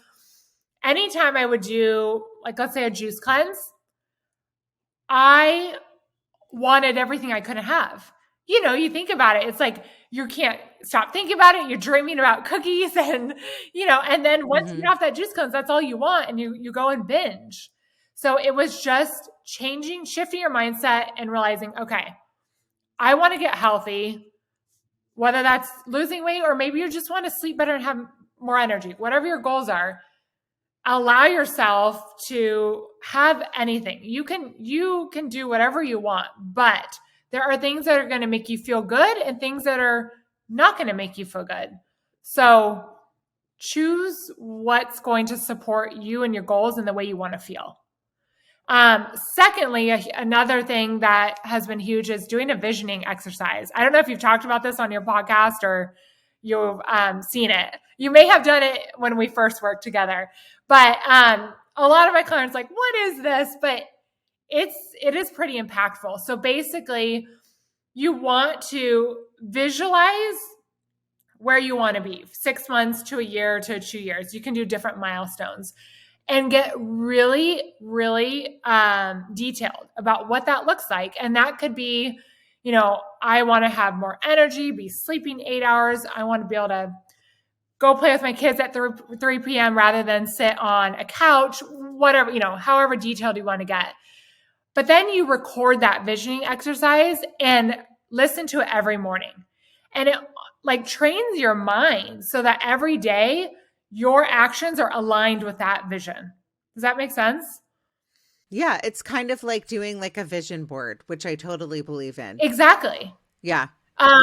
S2: anytime I would do, like, let's say a juice cleanse, I wanted everything I couldn't have. You think about it, it's like you can't stop thinking about it. You're dreaming about cookies and then once you
S1: Mm-hmm.
S2: get off that juice cleanse, that's all you want, and you go and binge. So it was just shifting your mindset and realizing, okay, I want to get healthy, whether that's losing weight or maybe you just want to sleep better and have more energy, whatever your goals are. Allow yourself to have anything. You can do whatever you want, but there are things that are going to make you feel good and things that are not going to make you feel good. So choose what's going to support you and your goals and the way you want to feel. Secondly, another thing that has been huge is doing a visioning exercise. I don't know if you've talked about this on your podcast or you've seen it. You may have done it when we first worked together, but a lot of my clients are like, what is this? But it is pretty impactful. So basically, you want to visualize where you want to be 6 months to a year to 2 years. You can do different milestones and get really, really detailed about what that looks like. And that could be, I want to have more energy, be sleeping 8 hours. I want to be able to go play with my kids at 3 p.m. rather than sit on a couch, whatever, however detailed you want to get. But then you record that visioning exercise and listen to it every morning. And it like trains your mind so that every day your actions are aligned with that vision. Does that make sense?
S1: Yeah, it's kind of like doing like a vision board, which I totally believe in.
S2: Exactly.
S1: Yeah.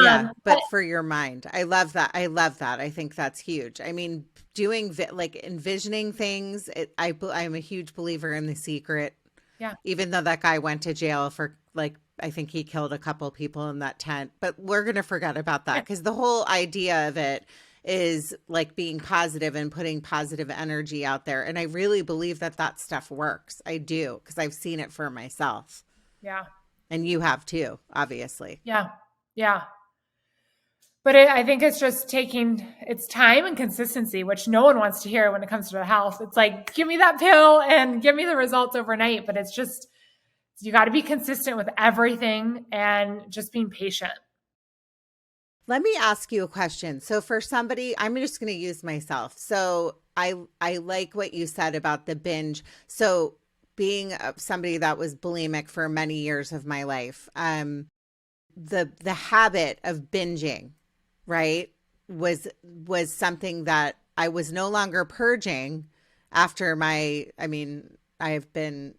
S1: Yeah, but for your mind. I love that. I love that. I think that's huge. I mean, doing like envisioning things, I'm a huge believer in The Secret.
S2: Yeah.
S1: Even though that guy went to jail for like, I think he killed a couple people in that tent, but we're going to forget about that because the whole idea of it is like being positive and putting positive energy out there. And I really believe that that stuff works. I do, because I've seen it for myself.
S2: Yeah.
S1: And you have too, obviously.
S2: Yeah. Yeah. But I think it's just it's time and consistency, which no one wants to hear when it comes to their health. It's like, give me that pill and give me the results overnight. But it's just, you got to be consistent with everything and just being patient.
S1: Let me ask you a question. So for somebody, I'm just going to use myself. So I like what you said about the binge. So being somebody that was bulimic for many years of my life, the habit of binging, right, was something that I was no longer purging after I've been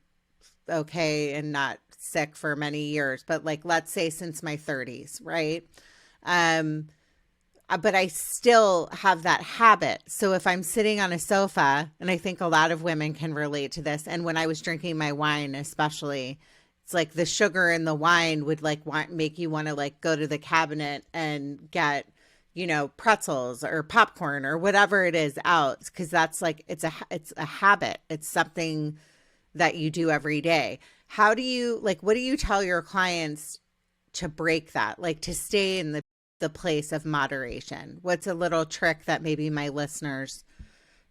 S1: okay and not sick for many years, but like, let's say since my 30s, right? But I still have that habit. So if I'm sitting on a sofa, and I think a lot of women can relate to this, and when I was drinking my wine, especially, it's like the sugar in the wine would like make you want to like go to the cabinet and get, pretzels or popcorn or whatever it is out. Cause that's like, it's a habit. It's something that you do every day. How do you what do you tell your clients to break that, like to stay in the place of moderation? What's a little trick that maybe my listeners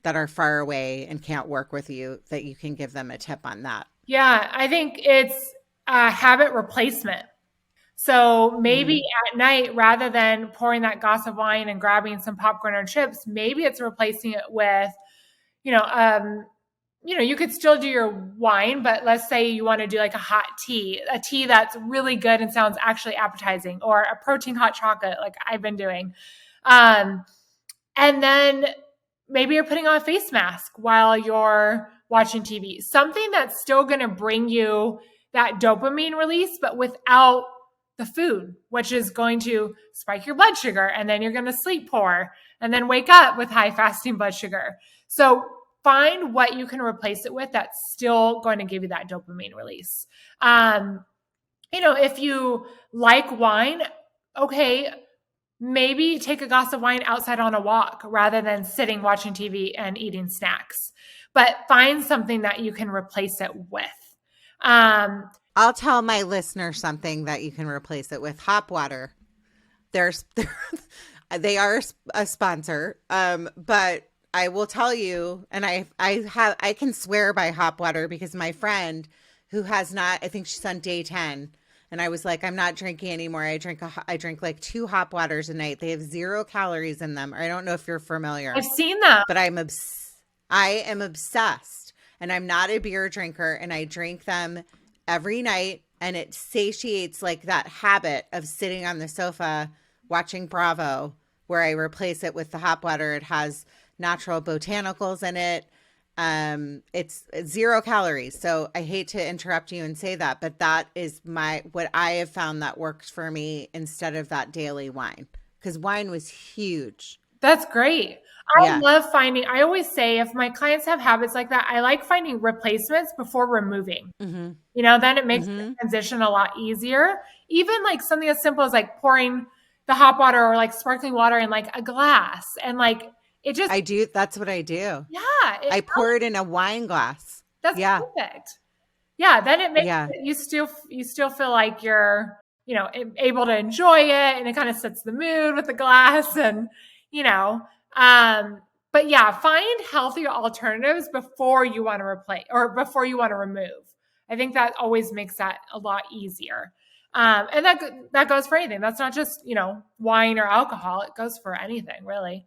S1: that are far away and can't work with you, that you can give them a tip on that?
S2: Yeah, I think it's a habit replacement. So maybe at night, rather than pouring that glass of wine and grabbing some popcorn or chips, maybe it's replacing it with, you could still do your wine, but let's say you want to do like a hot tea, a tea that's really good and sounds actually appetizing, or a protein hot chocolate like I've been doing. And then maybe you're putting on a face mask while you're watching TV, something that's still going to bring you that dopamine release, but without the food, which is going to spike your blood sugar. And then you're going to sleep poor and then wake up with high fasting blood sugar. So find what you can replace it with that's still going to give you that dopamine release. If you like wine, okay, maybe take a glass of wine outside on a walk rather than sitting watching TV and eating snacks. But find something that you can replace it with.
S1: I'll tell my listener something that you can replace it with: hop water. They are a sponsor, but I will tell you, and I can swear by hop water, because my friend who has not, I think she's on day 10, and I was like, I'm not drinking anymore. I drink like 2 hop waters a night. They have 0 calories in them. I don't know if you're familiar.
S2: I've seen them,
S1: but I am obsessed, and I'm not a beer drinker, and I drink them every night, and it satiates like that habit of sitting on the sofa watching Bravo, where I replace it with the hop water. It has natural botanicals in it. It's 0 calories. So I hate to interrupt you and say that, but that is what I have found that works for me instead of that daily wine, because wine was huge.
S2: That's great. I love finding, I always say, if my clients have habits like that, I like finding replacements before removing. Then it makes the transition a lot easier. Even like something as simple as like pouring the hot water or like sparkling water in like a glass, and like it just,
S1: I do. That's what I do.
S2: Yeah.
S1: I pour it in a wine glass.
S2: That's perfect. Yeah. Then it makes you still feel like you're, able to enjoy it, and it kind of sets the mood with the glass, and, but yeah, find healthier alternatives before you want to replace or before you want to remove. I think that always makes that a lot easier. And that goes for anything. That's not just, wine or alcohol. It goes for anything, really.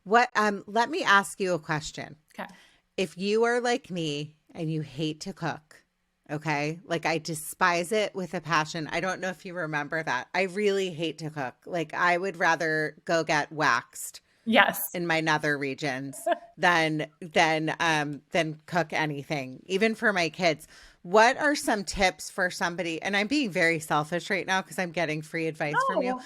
S1: Let me ask you a question.
S2: Okay.
S1: If you are like me and you hate to cook, okay? Like I despise it with a passion. I don't know if you remember that. I really hate to cook. Like I would rather go get waxed
S2: Yes.
S1: in my nether regions than cook anything, even for my kids. What are some tips for somebody? And I'm being very selfish right now because I'm getting free advice from you.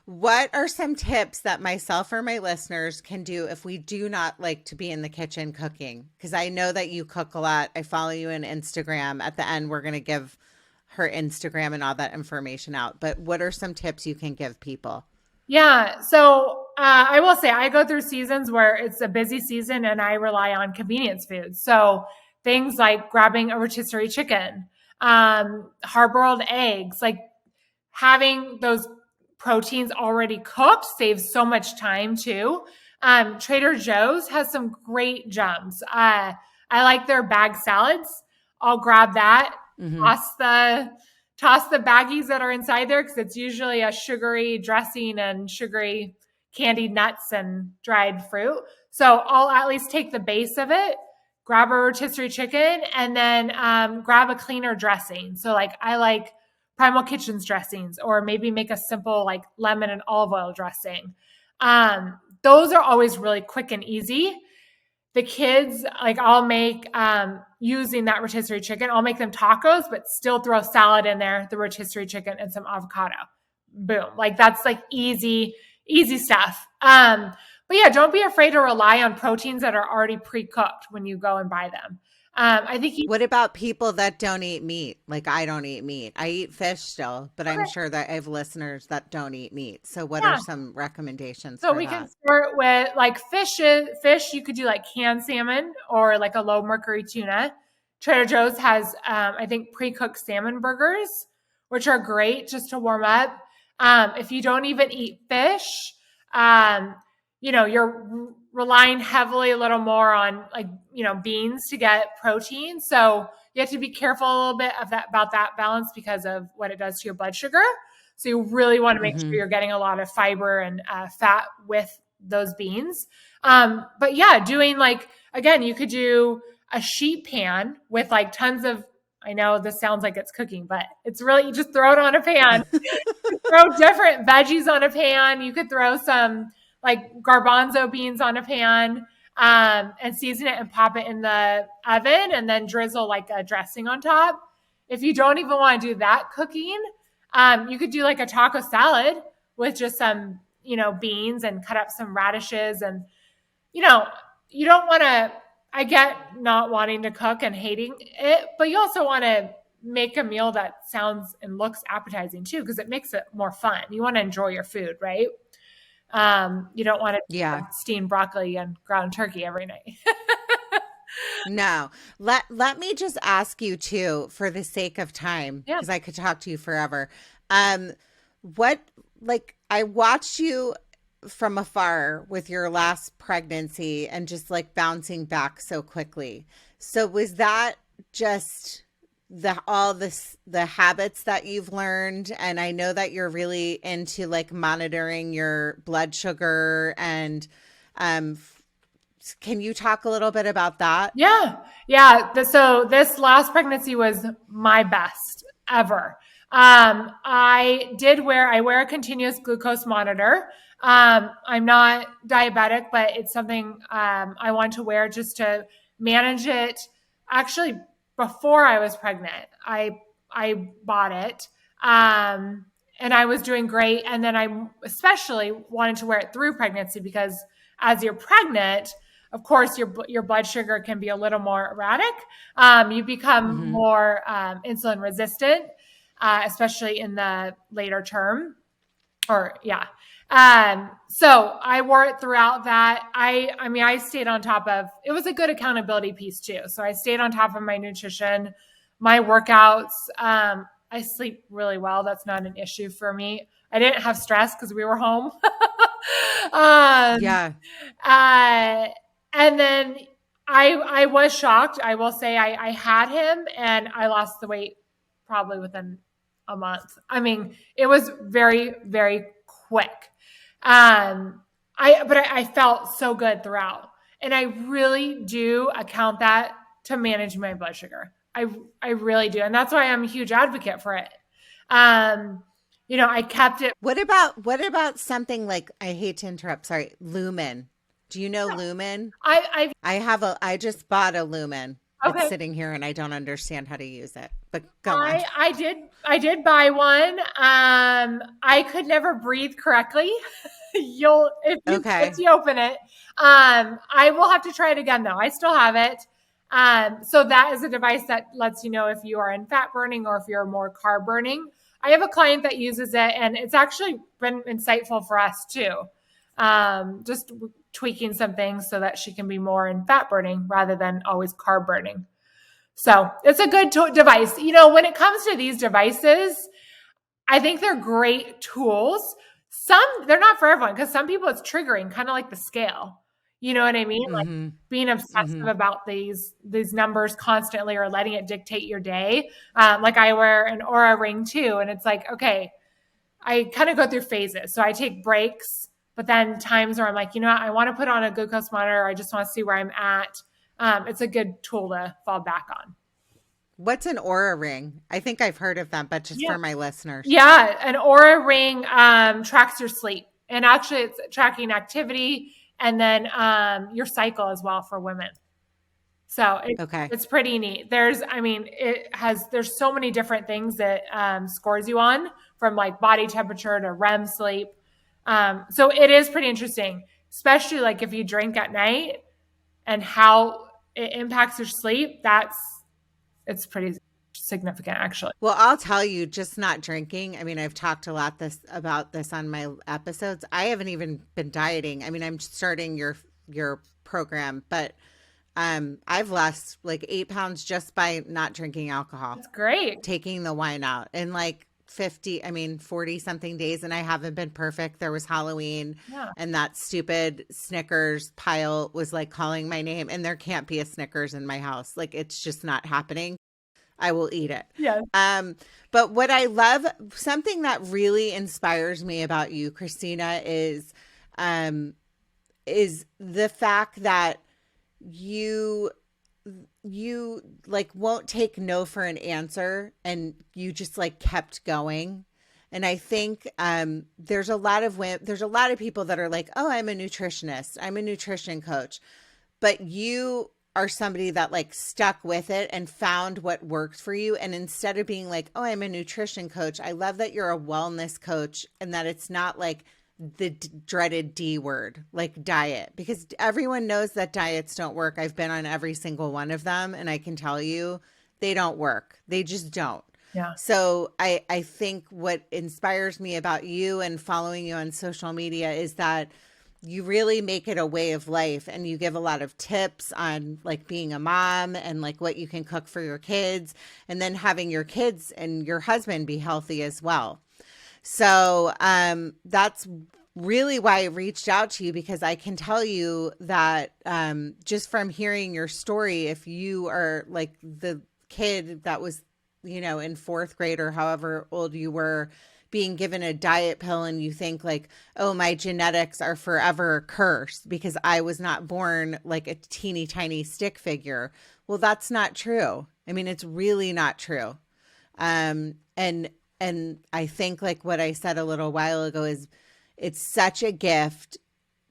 S1: What are some tips that myself or my listeners can do if we do not like to be in the kitchen cooking? Because I know that you cook a lot. I follow you on Instagram. At the end, we're going to give her Instagram and all that information out. But what are some tips you can give people?
S2: Yeah. So I will say I go through seasons where it's a busy season and I rely on convenience foods. So things like grabbing a rotisserie chicken, hard-boiled eggs, like having those proteins already cooked saves so much time too. Trader Joe's has some great gems. I like their bag salads. I'll grab that,
S1: Mm-hmm.
S2: toss the baggies that are inside there because it's usually a sugary dressing and sugary candied nuts and dried fruit. So I'll at least take the base of it, grab a rotisserie chicken, and then grab a cleaner dressing. So like I like Primal Kitchen's dressings, or maybe make a simple like lemon and olive oil dressing. Those are always really quick and easy. The kids, like I'll make, using that rotisserie chicken, I'll make them tacos, but still throw salad in there, the rotisserie chicken and some avocado. Boom. Like that's like easy stuff. But yeah, don't be afraid to rely on proteins that are already pre-cooked when you go and buy them. I think
S1: What about people that don't eat meat? Like I don't eat meat. I eat fish still, but I'm sure that I have listeners that don't eat meat. So what are some recommendations
S2: So
S1: for
S2: we
S1: that?
S2: can start with like fish. You could do like canned salmon or like a low mercury tuna. Trader Joe's has, I think, pre-cooked salmon burgers, which are great just to warm up. If you don't even eat fish, you're relying heavily a little more on like, beans to get protein. So you have to be careful a little bit about that balance because of what it does to your blood sugar. So you really want to make sure you're getting a lot of fiber and fat with those beans. But yeah, doing like, again, you could do a sheet pan with like tons of, I know this sounds like it's cooking, but it's really, you just throw it on a pan, throw different veggies on a pan. You could throw some like garbanzo beans on a pan, and season it and pop it in the oven and then drizzle like a dressing on top. If you don't even want to do that cooking, you could do like a taco salad with just some, beans and cut up some radishes. And, you don't want to, I get not wanting to cook and hating it, but you also want to make a meal that sounds and looks appetizing too, because it makes it more fun. You want to enjoy your food, right? You don't want to steam broccoli and ground turkey every night.
S1: No. Let me just ask you too, for the sake of time, because I could talk to you forever. What, like, I watched you from afar with your last pregnancy and just like bouncing back so quickly. So was that just the habits that you've learned? And I know that you're really into like monitoring your blood sugar and can you talk a little bit about that?
S2: Yeah. So this last pregnancy was my best ever. I wear a continuous glucose monitor. I'm not diabetic, but it's something I want to wear just to manage it. Actually, before I was pregnant, I bought it. And I was doing great. And then I especially wanted to wear it through pregnancy because as you're pregnant, of course, your blood sugar can be a little more erratic. You become more insulin resistant, especially in the later term. So I wore it throughout that. I stayed on top of, it was a good accountability piece too. So I stayed on top of my nutrition, my workouts. I sleep really well. That's not an issue for me. I didn't have stress because we were home. And then I was shocked. I will say I had him and I lost the weight probably within a month. I mean, it was very, very quick. I felt so good throughout. And I really do account that to manage my blood sugar. I really do. And that's why I'm a huge advocate for it. I kept it.
S1: What about something like, I hate to interrupt, sorry, Lumen? Do you know Lumen?
S2: I
S1: I just bought a Lumen. It's
S2: okay.
S1: sitting here and I don't understand how to use it. But go on.
S2: I did buy one. I could never breathe correctly. If
S1: Okay.
S2: you open it. I will have to try it again though. I still have it. So that is a device that lets you know if you are in fat burning or if you're more carb burning. I have a client that uses it and it's actually been insightful for us too. Just tweaking some things so that she can be more in fat burning rather than always carb burning. So it's a good device. When it comes to these devices, I think they're great tools. They're not for everyone because some people it's triggering, kind of like the scale. You know what I mean? Like
S1: Mm-hmm.
S2: being obsessive
S1: Mm-hmm.
S2: about these numbers constantly or letting it dictate your day. Like I wear an Aura ring too. And it's like, okay, I kind of go through phases. So I take breaks, but then times where I'm like, I want to put on a glucose monitor. I just want to see where I'm at. It's a good tool to fall back on.
S1: What's an Aura ring? I think I've heard of them, but just
S2: Yeah.
S1: for my listeners.
S2: Yeah. An Aura ring tracks your sleep. And actually it's tracking activity and then your cycle as well for women. So
S1: Okay.
S2: it's pretty neat. There's so many different things that scores you on from like body temperature to REM sleep. So it is pretty interesting, especially like if you drink at night and how it impacts your sleep. It's pretty significant actually.
S1: Well, I'll tell you, just not drinking. I mean, I've talked a lot about this on my episodes. I haven't even been dieting. I mean, I'm starting your program, but I've lost like 8 pounds just by not drinking alcohol,
S2: It's great.
S1: taking the wine out in like 40 something days. And I haven't been perfect. There was Halloween
S2: Yeah.
S1: and that stupid Snickers pile was like calling my name, and there can't be a Snickers in my house. Like, it's just not happening. I will eat it.
S2: Yeah.
S1: But what I love, something that really inspires me about you, Christina, is the fact that you like won't take no for an answer, and you just like kept going. And I think there's a lot of people that are like, oh, I'm a nutritionist, I'm a nutrition coach, but you are somebody that like stuck with it and found what worked for you. And instead of being like, oh, I'm a nutrition coach, I love that you're a wellness coach, and that it's not like the dreaded D word, like diet, because everyone knows that diets don't work. I've been on every single one of them, and I can tell you they don't work. They just don't.
S2: Yeah.
S1: So I think what inspires me about you and following you on social media is that you really make it a way of life, and you give a lot of tips on like being a mom and like what you can cook for your kids, and then having your kids and your husband be healthy as well. So that's really why I reached out to you, because I can tell you that just from hearing your story, if you are like the kid that was, in fourth grade or however old you were, being given a diet pill, and you think like, oh, my genetics are forever cursed because I was not born like a teeny tiny stick figure. Well, that's not true. I mean, it's really not true. And I think like what I said a little while ago is it's such a gift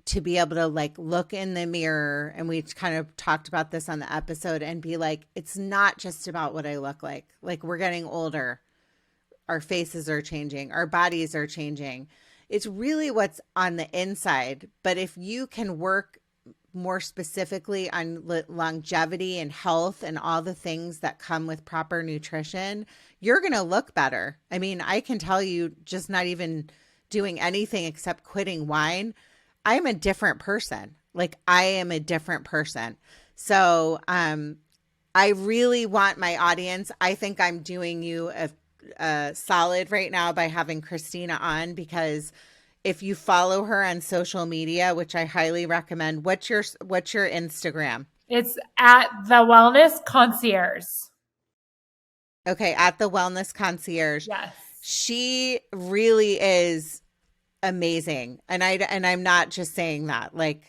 S1: to be able to like look in the mirror, and we kind of talked about this on the episode, and be like, it's not just about what I look like. Like, we're getting older. Our faces are changing. Our bodies are changing. It's really what's on the inside. But if you can work more specifically on longevity and health and all the things that come with proper nutrition, you're going to look better. I mean, I can tell you, just not even doing anything except quitting wine, I'm a different person. Like, I am a different person. So I really want my audience, I think I'm doing you a solid right now by having Christina on, because if you follow her on social media, which I highly recommend, what's your Instagram?
S2: It's at the Wellness Concierge.
S1: Okay, at the Wellness Concierge.
S2: Yes.
S1: She really is amazing. And I'm not just saying that. Like,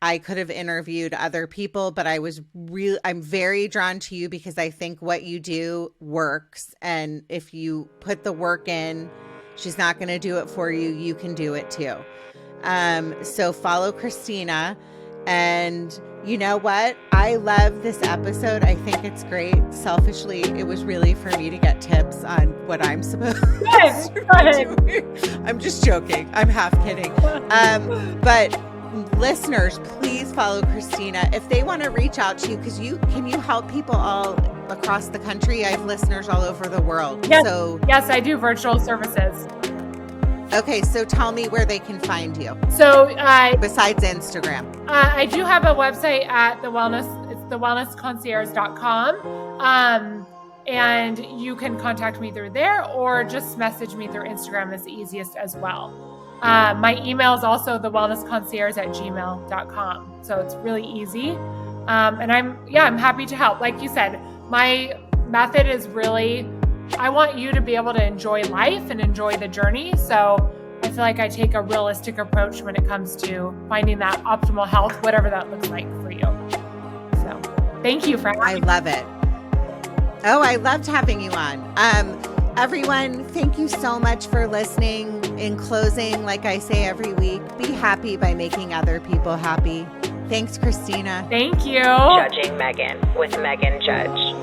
S1: I could have interviewed other people, but I'm very drawn to you because I think what you do works. And if you put the work in, she's not going to do it for you. You can do it too. So follow Christina. And you know what? I love this episode. I think it's great. Selfishly, it was really for me to get tips on what I'm supposed to do. I'm just joking. I'm half kidding. But listeners, please follow Christina. If they want to reach out to you, because can you help people all across the country? I have listeners all over the world.
S2: Yes, I do virtual services.
S1: Okay, so tell me where they can find you.
S2: So
S1: besides Instagram.
S2: I do have a website at it's thewellnessconcierge.com. And you can contact me through there or just message me through Instagram is the easiest as well. My email is also thewellnessconcierge@gmail.com. So it's really easy. And I'm happy to help. Like you said, my method is really, I want you to be able to enjoy life and enjoy the journey. So I feel like I take a realistic approach when it comes to finding that optimal health, whatever that looks like for you. So thank you for having me.
S1: I love it. Oh, I loved having you on. Everyone, thank you so much for listening. In closing, like I say every week, be happy by making other people happy. Thanks, Christina.
S2: Thank you.
S3: Judging Meghan with Meghan Judge.